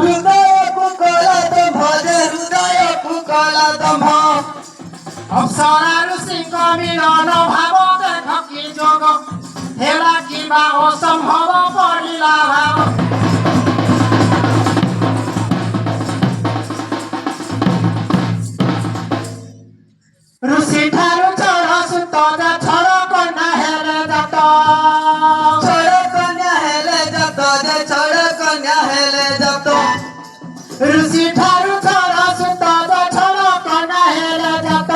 हृदय कुकला तो भज हृदय কলা দম্ভ অপ্সরা ঋষিଙ୍କ মিলন ভাব দেখ কি যোগ হেলা কিবা অসম্ভব পড়িলা ভাব ऋषि ठारू छोड़ सुत छड़ कन्या हेले जात ছড় কন্যা হেলে যত যে ছড় কন্যা হেলে যত ऋषि ठारू छोड़ सुत छड़ कन्या हेले जात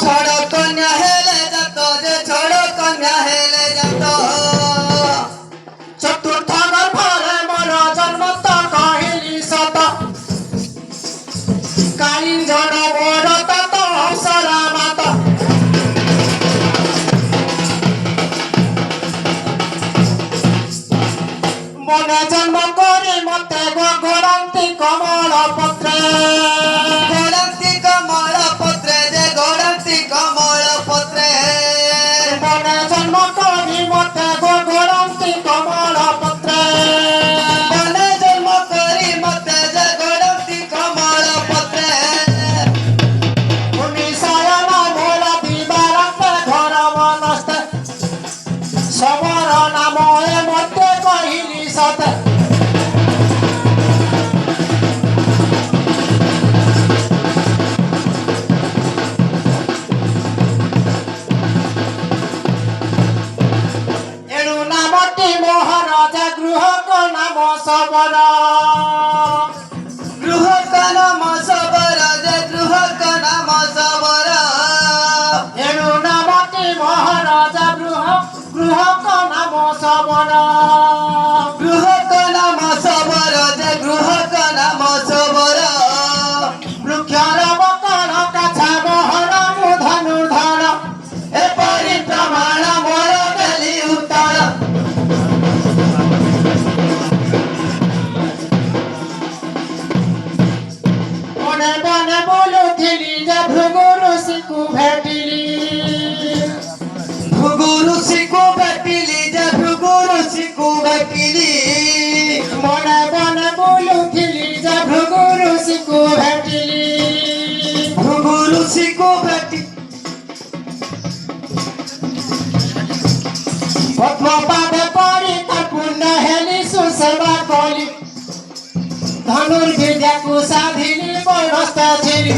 ছড় কন্যা হেলে যত যে ছড় কন্যা হেলে যত চতুর্থ গর্ভরে মোর জন্ম তো কহিলি সত কালিঞ্জর মোর তত হংসরা মাত মনে জন্ম করি মতে গোড়ান্তি কমল পত্রে গোড়ান্তি কমল পত্রে যে গোড়ান্তি কমল পত্রে মনে জন্ম করি মতে গোড়ান্তি কমল পত্রে মনে জন্ম করি মতে যে গোড়ান্তি কমল পত্রে ভূমি শয়ন মোর দিবারাতে ঘর মনস্তে সমর নাম এ মতে কহিলি সতে এণু নামটি মহারাজা গৃহক নাম সবর গৃহক নাম সবর যে গৃহক নাম সবর এণু নামটি মহারাজা গৃহক নাম সবর গৃহক নাম সবর যে গৃহক নাম সবর বৃক্ষর বকল কাছা বহন ধনুর্ধর এপরি প্রমাণ মোর দেলি উত্তর মনে মনে বলুଥିଲି যে ভৃগু ঋষিକୁ ভেটিলি ভৃগু ঋষিକୁ ভেটিলি যে ভৃগু ঋষিକୁ ভেটিলি মনে মনে বলুଥିଲି যে ভৃগু ঋষিକୁ ভেটিলি ভৃগু ঋষিକୁ ভেটি পদ্ম পাদে পড়ি তার পুণ্য হেলি সুসেবা কলি ধনুর্বিদ্যাକୁ সাধিলি বৈরস্ত ছিলি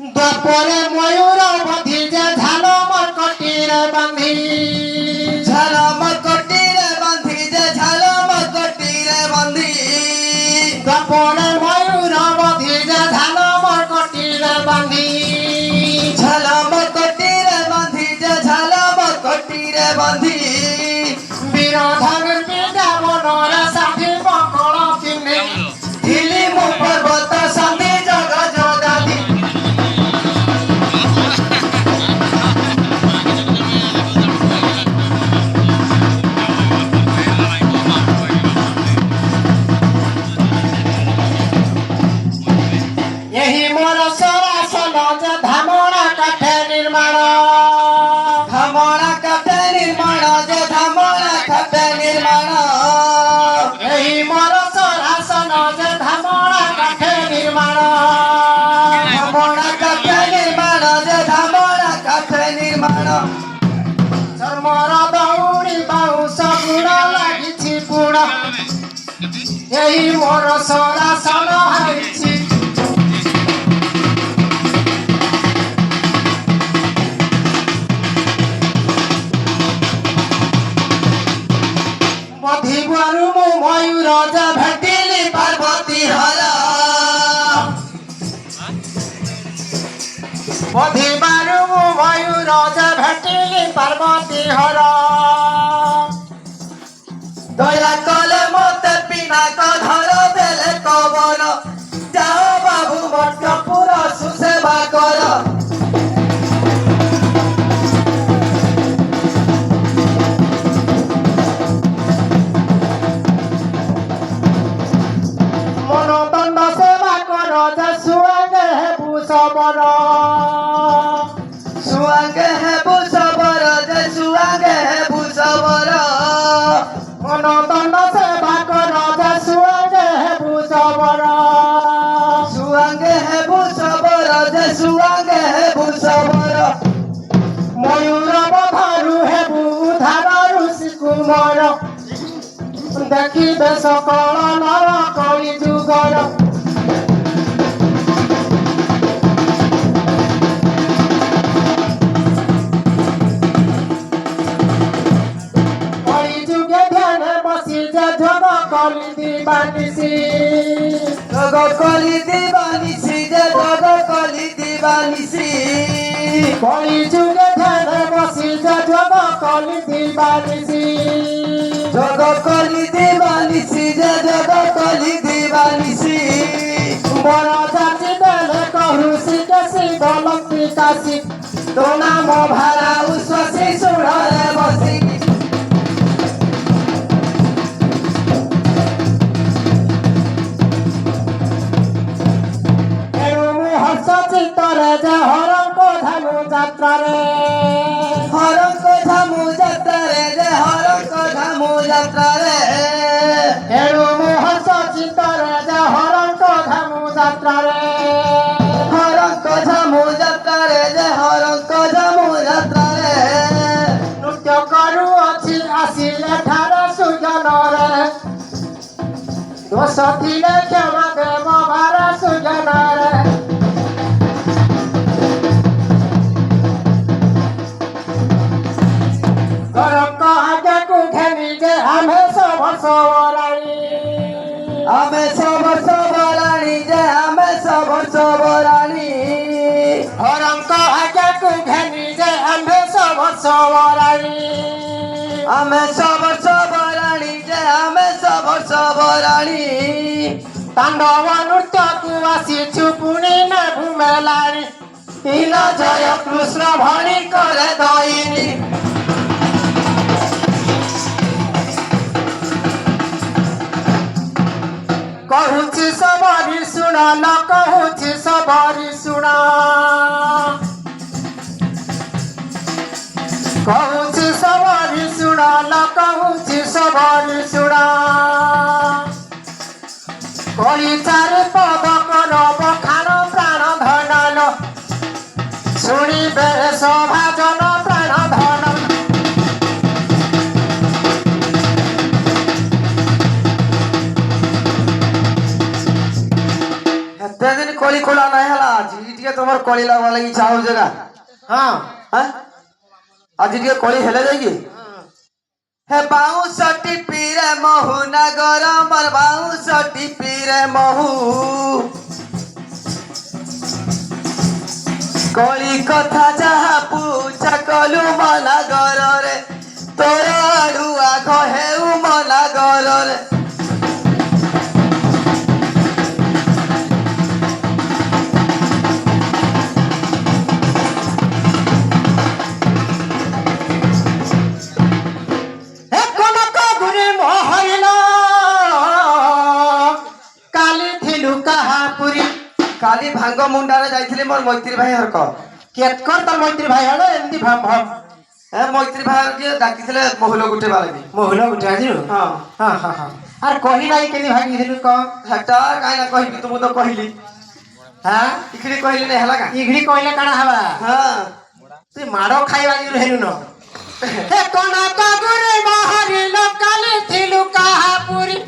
দ্বাপরে ময়ূর বধি যে ঝাল মরকটিরে বাঁধি ঝাল মরকটিরে বাঁধি যে ঝাল মরকটিরে বাঁধি দ্বাপরে ময়ূর বধি যে ঝাল মরকটিরে বাঁধি ঝাল মরকটিরে বাঁধি যে ঝাল মরকটিরে বাঁধি বীর ধনুর্বিদ্যা মনরে সাধি বকল চিহ্নে ধিলি মু পর্বত সন্ধি জগ জগাধি यही मोर सरासन जे धामणा काठे निर्माण ধামণা কাঠে নির্মাণ যে ধামণা কাঠে নির্মাণ यही मोर सरासन जे धामणा काठे निर्माण ধামণা কাঠে নির্মাণ যে ধামণা কাঠে নির্মাণ চর্মর দৌড়ি বাউঁশ গুণ লাগিছি পুণ यही मोर सरासन हाइछि বধিবারু মু ময়ূর যে ভেটিলি পার্বতী হর বধিবারু মু ময়ূর যে ভেটিলি পার্বতী হর দয়া কলে মতে পিনাক ধর দেলে কবর যাও বাবু মঠপুর সুসেবা কর মনদণ্ড সেবা কর যে সুয়াগে হেবু সবর সুয়াঙ্গে হেবু সবর যে সুয়াঙ্গে হেবু ତୁମର ଦେଖିବେ ସକଳ ନର କଳି ଯୁଗର କଳି ଯୁগে ଧ୍ୟାନ ବସି ଯେ ଯୋଗ କଲି ଦିବାନିସି জগ কলি দিবানিসি যে জগ কলি দিবানিসি কলি যুগে ধ্যান বসি যে যোগ কলি দিবানিসি জগ কলি দিবানিসি যে জগ কলি দিবানিসি বড় জাতি দেলে কহুসি কেসি বলন্তি কাশি তো নাম ভাড়া উশ্বসি সুড়রে বসি এণু মু হর্ষ চিত্তরে যে হরঙ্ক ধানু যাত্রারে হরঙ্ক ধামু যাত্রারে যে হরঙ্ক ধামু যাত্রারে এণু মু হর্ষ চিত্তরে যে হরঙ্ক ধানু যাত্রারে হরঙ্ক ধামু যাত্রারে যে হরঙ্ক ধামু যাত্রারে নৃত্য କରୁଅଛି ଆସିଲେ ଠାର ସୁଜନରେ ଦୋଷ ଥିଲେ କ୍ଷମା ଦେବ ଭାର ସୁଜନରେ କରଙ୍କ ଆଜ୍ଞାକୁ ଘେନି ଯେ ଆମେ ବର୍ଷ ବରାଇ ଆମେ ସବର୍ଷ ବରାଣୀ ଯେ ଆମେ ସବର୍ଷ ବରାଣୀ ହରଙ୍କ ଆଜ୍ଞାକୁ ଘେନି ଯେ ଆମେ ବର୍ଷ ବରାଇ ଆମେ ସବର୍ଷ ବରାଣୀ ଯେ ଆମେ ସବର୍ଷ ବରାଣୀ ତାଣ୍ଡବ ନୃତ୍ୟକୁ ଆସିଛୁ ପୁଣି ନେବୁ ମେଲାଣି ହୀନ ଜୟ କୃଷ୍ଣ ଭଣି କରେ ଦଇନି କହୁଛି ସବରି ଶୁଣ ନ କହୁଛି ସବରି ଶୁଣ କହୁଛି ସବରି ଶୁଣ ନ କହୁଛି ସବରି ଶୁଣ କଳି ଚାରି ପଦ କର ବଖାଣ ପ୍ରାଣ ଧନ ଶୁଣିବେ ସଭାଜନ ପ୍ରାଣ ଧନ ଏତେ ଦିନ କଳି ଖୋଲା ନାଇଁ ହେଲା ଆଜି ଟିକେ ତମର କଳି ଲାଗବା ଲାଗି ଇଚ୍ଛା ହଉଛି ନା ହଁ ହାଁ ଆଜି ଟିକେ କଳି ହେଲେ ଯାଇକି हे बाउंस टिपीरे महू नगर मर बाउंस टिपीरे महू कली कथा जहा पूछा कलु मना गरे तोर आड़ुआ कहेउ मना गरे काली भांग मुंडारे जाइथिले मोर मैत्री भाई हरक केतकर तर मैत्री भाई हलो एमती भाम भाम ए मैत्री भाई के डाकिथिले मोहल गुटे बालबी मोहन उठा दियो हां हां हां हां आर कहि नाही केनी भागी दिलु क हेटा काई ना कहबी तुम तो कहली हां इखड़ी कहली नै हला का इघड़ी कहिला काना हवा हां तू माडो खाइबा दिलु हेनु न हे कोना का गुरे बाहरी लोकाली थिलु काहापुरी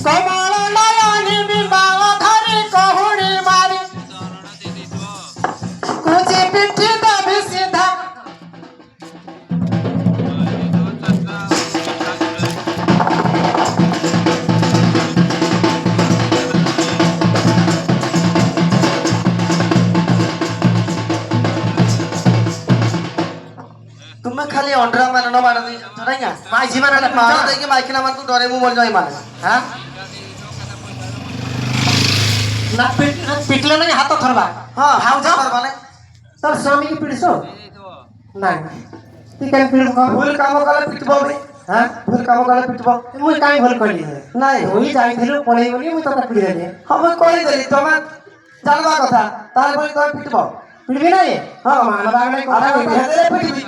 कमल नयनी बिंबाव धरी कहुणी मारी कुची पिठी दबी सीधा तुम्हें खाली अंडरा मान न मार दे चढ़ाइया माई जीवन मार दे के माइकना मान तू डरे मु मर जाई माने हां ना पिटले नहीं हाथ थरबा हां भाउज करबाने तोर स्वामी की पिड़सो नहीं ती केन पिड़ को भूल काम कले पिटबो बे हां भूल काम कले पिटबो मुई काई भल कली नहीं होई जाइथिलु पळेई बोली मुई तता पिड़ देली हम कहि देली तमे जानबा कथा तार बोली तमे पिटबो पिड़बी नहीं हां मानबा नहीं अरे কথা भेदरे पिटबी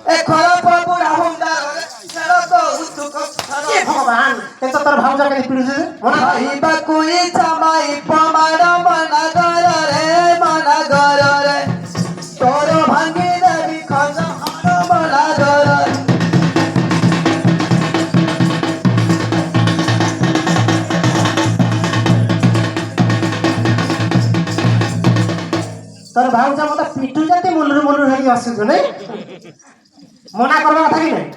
ए खराब बुढ़ा हुंडा छड़ो को उतुक ए भगवान ते तो तोर भाउज के पिड़से मना खाइबा कोई चमाई पमाड़ मना गर रे तोर भांगी देवी खन ଭାଉଜ ମତେ ପିଟୁ ଯେତେ ମୁଲୁରୁ ହେଇକି ଆସୁଛୁ ନାଇଁ ମନା କରିବା କଥା କି ନାଇଁ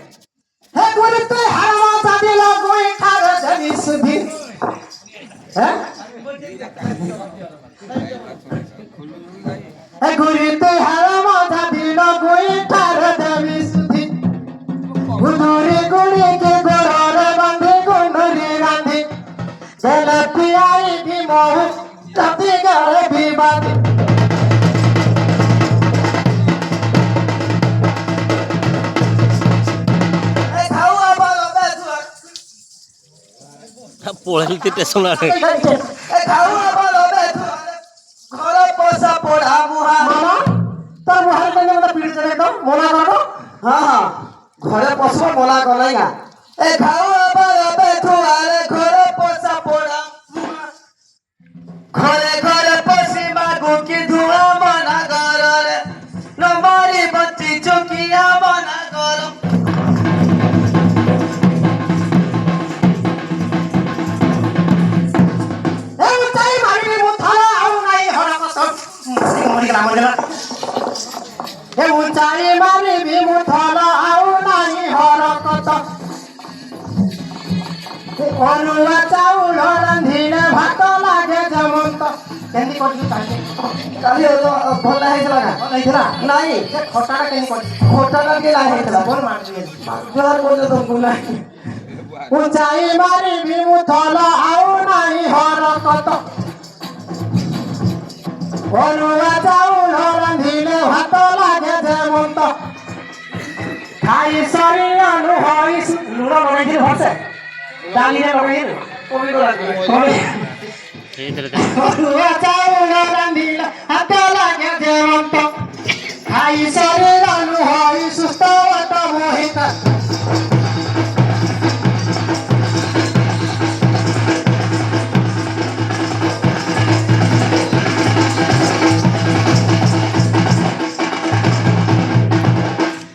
ହେ ଗୁରୁ ତୁ ହାରମ ଚାଦିଲ ଗୋଇ ଠାର ଜନି ସୁଧି ହେ ହେ ଗୁରୁ ତୁ ହାରମ ଚାଦିଲ ଗୋଇ ଠାର ଜନି ସୁଧି গুদুরি গুড়িকে গোড়রে বাঁধি গুনুরি রাঁধি গেলে পিয়াই ভীমহু জাতি গারে বিবাদী ଏ ଖାଉ ଆବା ଲବେ ତୁଆ ପଳେଇଲି ଷ୍ଟେସନ ଆଡେ ଏ ଖାଉ ଆବା ଲବେ ତୁଆ ଘର ପଇସା ପଢା ମୁହା মামা তোর মুহার কেন মতো পিড়ি চলে তো মনা করো ହଁ ହଁ ଘରେ ପଶିବ ମନା କଲେ ଗା ଏ ଖାଉ ଆବା ଲବେ ତୁଆରେ ଘର ପଇସା ପଢା ଘରେ ଘରେ ପଶିବାକୁ କି ଧୂଆ ମନା ଘରରେ ନମ୍ବରି ବଞ୍ଚି ଚୁକିଆ ମନା କର এ চাই মারিবি মু থালা আউ নাই হরা কত মরিগলা এ উচাই মারিবি মু থালা আউ নাই হরা কত অরুয়া চাউল রাঁধিলে ভাত লাগে যেমন্ত কেমনি করছি তাকে କାଲି ଭଲ ହେଇଥିଲା ଗା ହେଇଥିଲା ନାଇଁ ସେ ଖଟାଟା କେମনি করছি ଖୋଟାଟା କି ନାହିଁ ହେଇଥିଲା কোন মারছি ଜୁହାର କରୁଛ ତମକୁ ନାହିଁ উচাই মারিবি মু থালা আউ নাই হরা কত অরুয়া চাউল রাঁধিলে ভাত লাগে যেমন্ত খাই সরি আলু হই লুণ লগাইছিলি ভরসে ডালিরে লগাইছিলি কবি তো লাগবে ସେଇଥିରେ অরুয়া চাউল রাঁধিলে ভাত লাগে যেমন্ত খাই সরি আলু হই সুস্থ মোহিত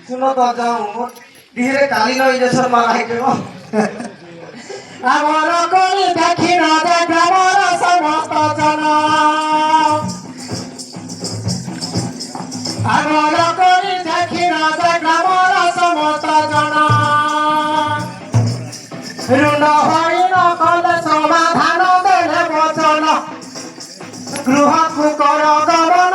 শুনো তো যাও ধীরে কালি নয় যে সর মারা হেঁটে আমার কলি দেখি রাজা গ্রামর সমস্ত জন আমার কলি দেখি রাজা গ্রামর সমস্ত জন ঋণ হরিণ কলে সমাধান দেলে বচন গৃহକୁ କର ଗମନ